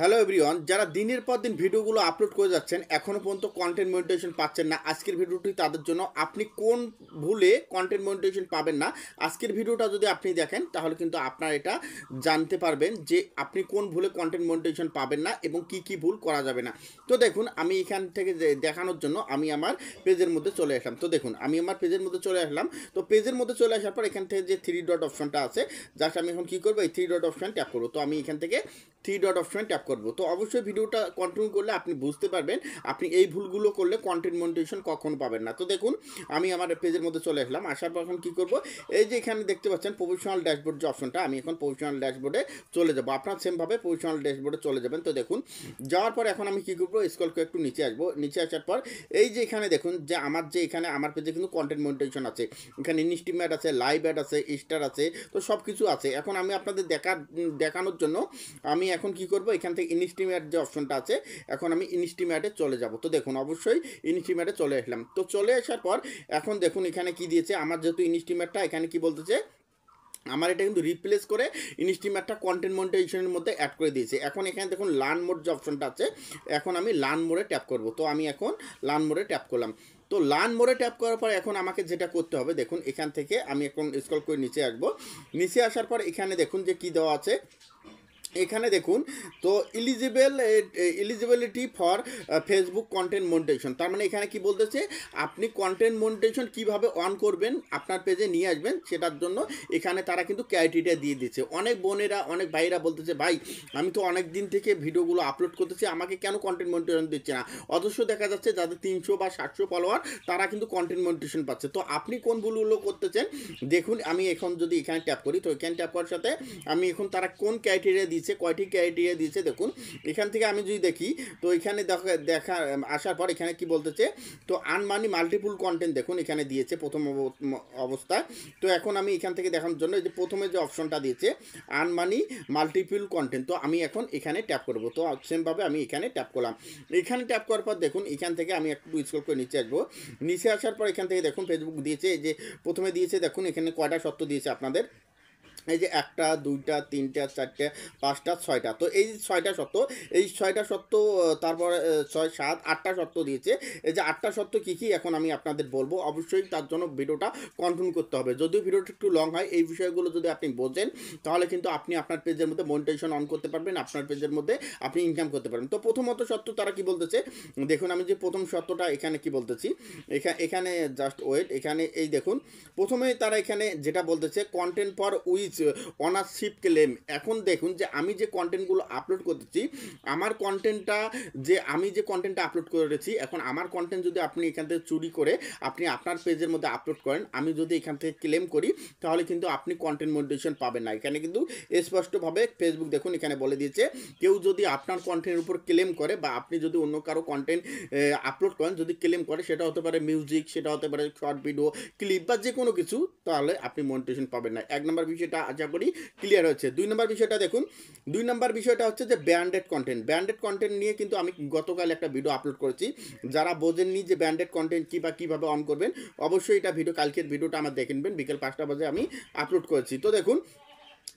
Hello everyone, যারা দিনের পর দিন ভিডিওগুলো আপলোড করে যাচ্ছেন এখনও পর্যন্ত কন্টেন্ট মনিটাইজেশন পাচ্ছেন না, আজকের ভিডিওটি তাদের জন্য। আপনি কোন ভুলে কন্টেন্ট মনিটাইজেশন পাবেন না, আজকের ভিডিওটা যদি আপনি দেখেন তাহলে কিন্তু আপনার এটা জানতে পারবেন যে আপনি কোন ভুলে কন্টেন্ট মনিটাইজেশন পাবেন না এবং কি কি ভুল করা যাবে না। তো দেখুন, আমি এখান থেকে দেখানোর জন্য আমি আমার পেজের মধ্যে চলে আসলাম। তো দেখুন, আমি আমার পেজের মধ্যে চলে আসলাম। তো পেজের মধ্যে চলে আসার পর এখান থেকে যে থ্রি ডট অপশনটা আছে, জাস্ট আমি এখন কী করবো, এই থ্রি ডট অপশন ট্যাপ করবো। তো আমি এখান থেকে থ্রি ডট অপশন ট্যাপ করবো। তো অবশ্যই ভিডিওটা কন্টিনিউ করলে আপনি বুঝতে পারবেন আপনি এই ভুলগুলো করলে কন্টেন্ট মনিটাইজেশন কখনো পাবেন না। তো দেখুন, আমি আমার পেজের মধ্যে চলে আসলাম। আসার পর এখন কী করবো, এই যে এখানে দেখতে পাচ্ছেন প্রফেশনাল ড্যাশবোর্ড যে অপশনটা, আমি এখন প্রফেশনাল ড্যাশবোর্ডে চলে যাবো। আপনার সেমভাবে প্রফেশনাল ড্যাশবোর্ডে চলে যাবেন। তো দেখুন, যাওয়ার পর এখন আমি কী করবো, স্ক্রল করে একটু নিচে আসবো। নিচে আসার পর এই যে এখানে দেখুন যে আমার যে এখানে আমার পেজে কিন্তু কন্টেন্ট মনিটাইজেশন আছে, এখানে ইনস্টিম অ্যাড আছে, লাইভ অ্যাড আছে, স্টার আছে, তো সব কিছু আছে। এখন আমি আপনাদের দেখানোর জন্য আমি এখন কি করব, এখান থেকে ইনস্টিমেট যে অপশনটা আছে, এখন আমি ইনস্টিমেটে চলে যাব। তো দেখুন, অবশ্যই ইনস্টিমেটে চলে আসলাম। তো চলে আসার পর এখন দেখুন এখানে কি দিয়েছে, আমার যেহেতু ইনস্টিমেটটা এখানে কি বলতেছে, আমার এটা কিন্তু রিপ্লেস করে ইনস্টিমেটটা কন্টেন্ট মনিটাইজেশনের মধ্যে অ্যাড করে দিয়েছে। এখন এখানে দেখুন লার্ন মোড যে অপশনটা আছে, এখন আমি লার্ন মোডে ট্যাপ করব। তো আমি এখন লার্ন মোডে ট্যাপ করলাম। তো লার্ন মোডে ট্যাপ করার পর এখন আমাকে যেটা করতে হবে, দেখুন এখান থেকে আমি এখন স্ক্রল করে নিচে আসবো। নিচে আসার পর এখানে দেখুন যে কী দেওয়া আছে, এখানে দেখুন তো eligibility for Facebook content monetisation. তার মানে এখানে কি বলতেছে, আপনি কন্টেন্ট মনিটাইজেশন কিভাবে অন করবেন, আপনার পেজে নিয়ে আসবেন, সেটার জন্য এখানে তারা কিন্তু ক্রাইটেরিয়া দিয়ে দিচ্ছে। অনেক বোনেরা, অনেক ভাইরা বলতেছে, ভাই আমি তো অনেক দিন থেকে ভিডিওগুলো আপলোড করতেছি, আমাকে কেন কন্টেন্ট মনিটাইজেশন দিচ্ছে না। অথচ দেখা যাচ্ছে যাদের 300 বা 700 ফলোয়ার, তারা কিন্তু কন্টেন্ট মনিটাইজেশন পাচ্ছে। তো আপনি কোন ভুলগুলো করতেছেন দেখুন। আমি এখন যদি এখানে ট্যাপ করি, তো এখানে ট্যাপ করার সাথে আমি এখন তারা কোন ক্রাইটেরিয়া দিচ্ছে, কয়টি ক্রাইটেরিয়া দিয়েছে দেখুন। এখান থেকে আমি যদি দেখি, তো এখানে দেখা আসার পর এখানে কি বলতেছে, তো আনমানি মাল্টিপুল কন্টেন্ট দেখুন এখানে দিয়েছে প্রথম অবস্থায়। তো এখন আমি এখান থেকে দেখানোর জন্য যে প্রথমে যে অপশনটা দিয়েছে আনমানি মাল্টিপুল কন্টেন্ট, তো আমি এখন এখানে ট্যাপ করব। তো সেমভাবে আমি এখানে ট্যাপ করলাম। এখানে ট্যাপ করার পর দেখুন এখান থেকে আমি একটু স্ক্রল করে নিচে আসবো। নিচে আসার পর এখান থেকে দেখুন ফেসবুক দিয়েছে, যে প্রথমে দিয়েছে দেখুন এখানে কয়টা শর্ত দিয়েছে আপনাদের, এই যে 1টা 2টা 3টা 4টা 5টা 6টা। তো এই 6টা শর্ত, এই 6টা শর্ত, তারপরে 6 7 8টা শর্ত দিয়েছে। এই যে 8টা শর্ত কী কী এখন আমি আপনাদের বলবো, অবশ্যই তার জন্য ভিডিওটা কন্টিনিউ করতে হবে। যদিও ভিডিওটা একটু লং হয়, এই বিষয়গুলো যদি আপনি বোঝেন তাহলে কিন্তু আপনি আপনার পেজের মধ্যে মনিটাইজেশন অন করতে পারবেন, আপনার পেজের মধ্যে আপনি ইনকাম করতে পারবেন। তো প্রথমত শর্ত তারা কি বলতেছে দেখুন, আমি যে প্রথম শর্তটা এখানে কি বলতেছি, এখানে জাস্ট ওয়েট, এখানে এই দেখুন প্রথমেই তারা এখানে যেটা বলতেছে content for which ownership claim. এখন দেখুন যে আমি যে কন্টেন্টগুলো আপলোড করতেছি, আমার কন্টেন্টটা যে আমি যে কন্টেন্টটা আপলোড করেছি, এখন আমার কন্টেন্ট যদি আপনি এখান থেকে চুরি করে আপনি আপনার পেজের মধ্যে আপলোড করেন, আমি যদি এখান থেকে ক্লেম করি, তাহলে কিন্তু আপনি কন্টেন্ট মনিটাইজেশন পাবেন না। এখানে কিন্তু স্পষ্টভাবে ফেসবুক দেখুন এখানে বলে দিয়েছে, কেউ যদি আপনার কন্টেন্টের উপর ক্লেম করে বা আপনি যদি অন্য কারো কন্টেন্ট আপলোড করেন, যদি ক্লেম করে, সেটা হতে পারে মিউজিক, সেটা হতে পারে শর্ট ভিডিও ক্লিপ বা যে কোনো কিছু, তাহলে আপনি মনিটাইজেশন পাবেন না। 1 নম্বর বিষয়টা আশা করি ক্লিয়ার হয়েছে। 2 নম্বর বিষয়টা দেখুন, 2 নম্বর বিষয়টা হচ্ছে যে ব্র্যান্ডেড কন্টেন্ট। ব্র্যান্ডেড কন্টেন্ট নিয়ে কিন্তু আমি গতকাল একটা ভিডিও আপলোড করেছি। যারা বোঝেননি যে ব্র্যান্ডেড কন্টেন্ট কী বা কীভাবে অন করবেন, অবশ্যই এটা কালকের ভিডিওটা আমার দেখে নেবেন, বিকেল 5টা বাজে আমি আপলোড করেছি। তো দেখুন,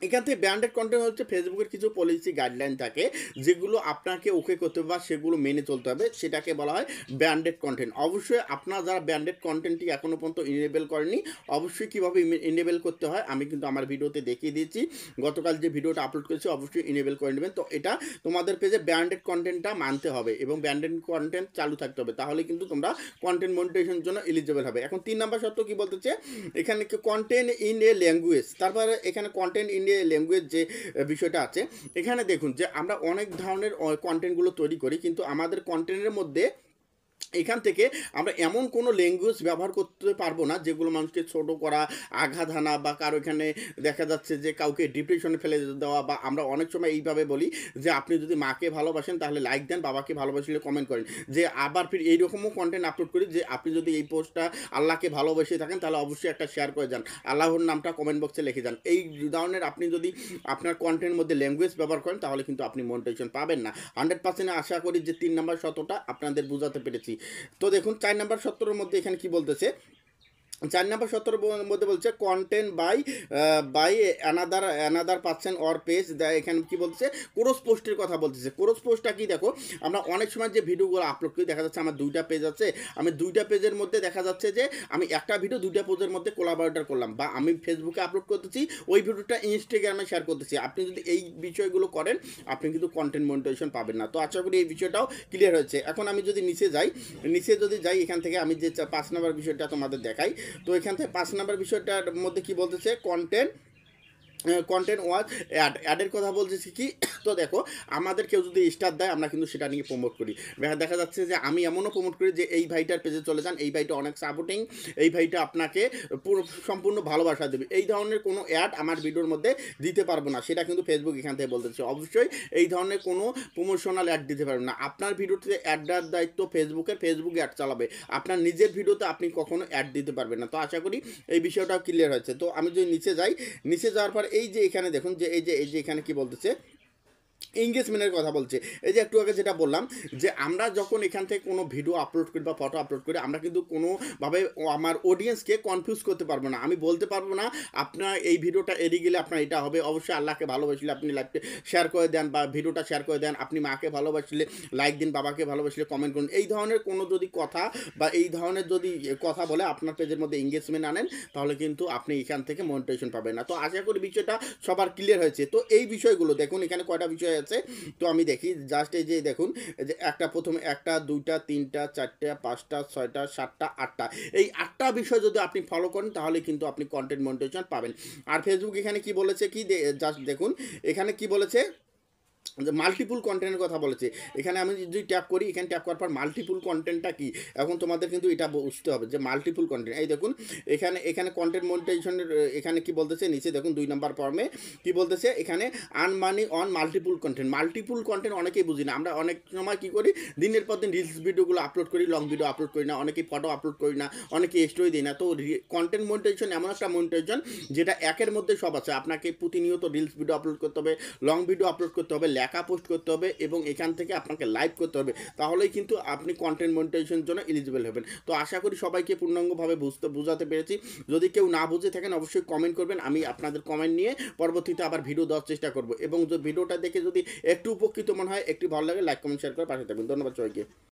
এখান থেকে ব্র্যান্ডেড কন্টেন্ট হচ্ছে ফেসবুকের কিছু পলিসি গাইডলাইন থাকে, যেগুলো আপনাকে ওকে করতে হবে বা সেগুলো মেনে চলতে হবে, সেটাকে বলা হয় ব্র্যান্ডেড কন্টেন্ট। অবশ্যই আপনারা যারা ব্র্যান্ডেড কন্টেন্টটি এখনও পর্যন্ত ইনেবল করেনি, অবশ্যই কীভাবে ইনেবল করতে হয় আমি কিন্তু আমার ভিডিওতে দেখিয়ে দিয়েছি। গতকাল যে ভিডিওটা আপলোড করেছি অবশ্যই ইনেবল করে নেবেন। তো এটা তোমাদের পেজে ব্র্যান্ডেড কন্টেন্টটা মানতে হবে এবং ব্র্যান্ডেড কন্টেন্ট চালু থাকতে হবে, তাহলে কিন্তু তোমরা কন্টেন্ট মনিটাইজেশনের জন্য এলিজিবল হবে। এখন 3 নম্বর শর্ত কী বলতেছে, এখানে কন্টেন্ট ইন এ ল্যাঙ্গুয়েজ। তারপরে এখানে কন্টেন্ট ইন ল্যাঙ্গুয়েজ যে বিষয়টা আছে, এখানে দেখুন যে আমরা অনেক ধরনের কন্টেন্টগুলো তৈরি করি, কিন্তু আমাদের কন্টেন্টের মধ্যে এখান থেকে আমরা এমন কোনো ল্যাঙ্গুয়েজ ব্যবহার করতে পারবো না যেগুলো মানুষকে ছোট করা, আঘাত হানা, বা কারো এখানে দেখা যাচ্ছে যে কাউকে ডিপ্রেশনে ফেলে দেওয়া। বা আমরা অনেক সময় এইভাবে বলি যে আপনি যদি মাকে ভালোবাসেন তাহলে লাইক দেন, বাবাকে ভালোবাসলে কমেন্ট করেন, যে আবার ফির এইরকমও কন্টেন্ট আপলোড করি যে আপনি যদি এই পোস্টটা আল্লাহকে ভালোবেসে থাকেন তাহলে অবশ্যই একটা শেয়ার করে যান, আল্লাহর নামটা কমেন্ট বক্সে লিখে যান। এই ধরনের আপনি যদি আপনার কন্টেন্টের মধ্যে ল্যাঙ্গুয়েজ ব্যবহার করেন তাহলে কিন্তু আপনি মনিটাইজেশন পাবেন না। 100% আশা করি যে 3 নম্বর শর্তটা আপনাদের বোঝাতে পেরেছি। তো দেখুন 4 নম্বর শর্তের মধ্যে এখানে কি বলতেছে, 4 নাম্বার শর্তের মধ্যে বলছে content by another person or page, এখানে কি বলছে ক্রস পোস্টের কথা বলতেছে। ক্রস পোস্টটা কি দেখো, আমরা অনেক সময় যে ভিডিওগুলো আপলোড করি দেখা যাচ্ছে আমার 2টা পেজ আছে, আমি 2টা পেজের মধ্যে দেখা যাচ্ছে যে আমি একটা ভিডিও 2টা পেজের মধ্যে কোলাবরেটর করলাম, বা আমি ফেসবুকে আপলোড করতেছি ওই ভিডিওটা ইনস্টাগ্রামে শেয়ার করতেছি। আপনি যদি এই বিষয়গুলো করেন আপনি কিন্তু কন্টেন্ট মনিটাইজেশন পাবেন না। তো আশা করি এই বিষয়টাও ক্লিয়ার হয়েছে। এখন আমি যদি নিচে যদি যাই এখান থেকে আমি যে 5 নাম্বার বিষয়টা তোমাদের দেখাই। তো এখান থেকে 5 নাম্বার বিষয়টার মধ্যে কি বলতেছে, কন্টেন্ট ওয়াজ অ্যাডের কথা বলতেছি কি। তো দেখো আমাদের কেউ যদি স্টার দেয় আমরা কিন্তু সেটা নিয়ে প্রমোট করি। দেখা যাচ্ছে যে আমি এমনও প্রমোট করি যে এই ভাইটার পেজে চলে যান, এই ভাইটা অনেক সাপোর্টিং, এই ভাইটা আপনাকে পুরো সম্পূর্ণ ভালোবাসা দেবে। এই ধরনের কোনো অ্যাড আমার ভিডিওর মধ্যে দিতে পারবো না, সেটা কিন্তু ফেসবুক এখান থেকে বলতেছে। অবশ্যই এই ধরনের কোনো প্রমোশনাল অ্যাড দিতে পারবেন না। আপনার ভিডিওতে অ্যাড দেওয়ার দায়িত্ব ফেসবুক অ্যাড চালাবে, আপনার নিজের ভিডিওতে আপনি কখনো অ্যাড দিতে পারবেন না। তো আশা করি এই বিষয়টাও ক্লিয়ার হয়েছে। তো আমি যদি নিচে যাওয়ার পর এই যে এখানে দেখুন যে এই যে এখানে কি বলতেছে এঙ্গেজমেন্টের কথা বলছে। এই যে একটু আগে যেটা বললাম যে আমরা যখন এখান থেকে কোনো ভিডিও আপলোড করি বা ফটো আপলোড করি আমরা কিন্তু কোনোভাবে আমার অডিয়েন্সকে কনফিউজ করতে পারবো না। আমি বলতে পারবো না আপনার এই ভিডিওটা এড়িয়ে গেলে আপনার এটা হবে। অবশ্যই আল্লাহকে ভালোবাসলে আপনি লাইভে শেয়ার করে দেন বা ভিডিওটা শেয়ার করে দেন, আপনি মাকে ভালোবাসলে লাইক দিন, বাবাকে ভালোবাসলে কমেন্ট করুন। এই ধরনের কোনো যদি কথা বা এই ধরনের যদি কথা বলে আপনার পেজের মধ্যে এঙ্গেজমেন্ট আনেন তাহলে কিন্তু আপনি এখান থেকে মনিটাইজেশন পাবেন না। তো আশা করি বিষয়টা সবার ক্লিয়ার হয়েছে। তো এই বিষয়গুলো দেখুন এখানে কয়টা বিষয় আছে। তো আমি দেখি জাস্ট এই যে দেখুন যে একটা প্রথমে 1টা 2টা 3টা 4টা 5টা 6টা 7টা 8টা, এই 8টা বিষয় যদি আপনি ফলো করেন তাহলে কিন্তু আপনি কন্টেন্ট মনিটাইজেশন পাবেন। আর ফেসবুক এখানে কি বলেছে কি জাস্ট দেখুন এখানে কি বলেছে মাল্টিপুল কন্টেন্টের কথা বলেছে। এখানে আমি যদি ট্যাপ করি, এখানে ট্যাপ করার পর মাল্টিপুল কন্টেন্টটা কি এখন তোমাদের কিন্তু এটা বুঝতে হবে যে মাল্টিপুল কন্টেন্ট। এই দেখুন এখানে কন্টেন্ট মনিটাইজেশনের এখানে কি বলতেছে নিচে দেখুন 2 নাম্বার ফর্মে কি বলতেছে এখানে earn money on multiple content অনেকেই বুঝি না। আমরা অনেক সময় কি করি দিনের পর দিন রিলস ভিডিওগুলো আপলোড করি, লং ভিডিও আপলোড করি না, অনেকেই ফটো আপলোড করি না, অনেকে স্টোরি দিই না। তো কন্টেন্ট মনিটাইজেশন এমন একটা মনিটাইজেশন যেটা একের মধ্যে সব আছে। আপনাকে প্রতিনিয়ত রিলস ভিডিও আপলোড করতে হবে, লং ভিডিও আপলোড করতে হবে, লেখা পোস্ট করতে হবে এবং এখান থেকে আপনাকে লাইভ করতে হবে, তাহলেই কিন্তু আপনি কন্টেন্ট মনিটাইজেশনের জন্য এলিজিবল হবেন। তো আশা করি সবাইকে পূর্ণাঙ্গভাবে বোঝাতে পেরেছি। যদি কেউ না বুঝে থাকেন অবশ্যই কমেন্ট করবেন, আমি আপনাদের কমেন্ট নিয়ে পরবর্তীতে আবার ভিডিও দেওয়ার চেষ্টা করব। এবং ভিডিওটা দেখে যদি একটু উপকৃত মনে হয়, একটু ভালো লাগে, লাইক কমেন্ট শেয়ার করে পাশে থাকবেন। ধন্যবাদ সবাইকে।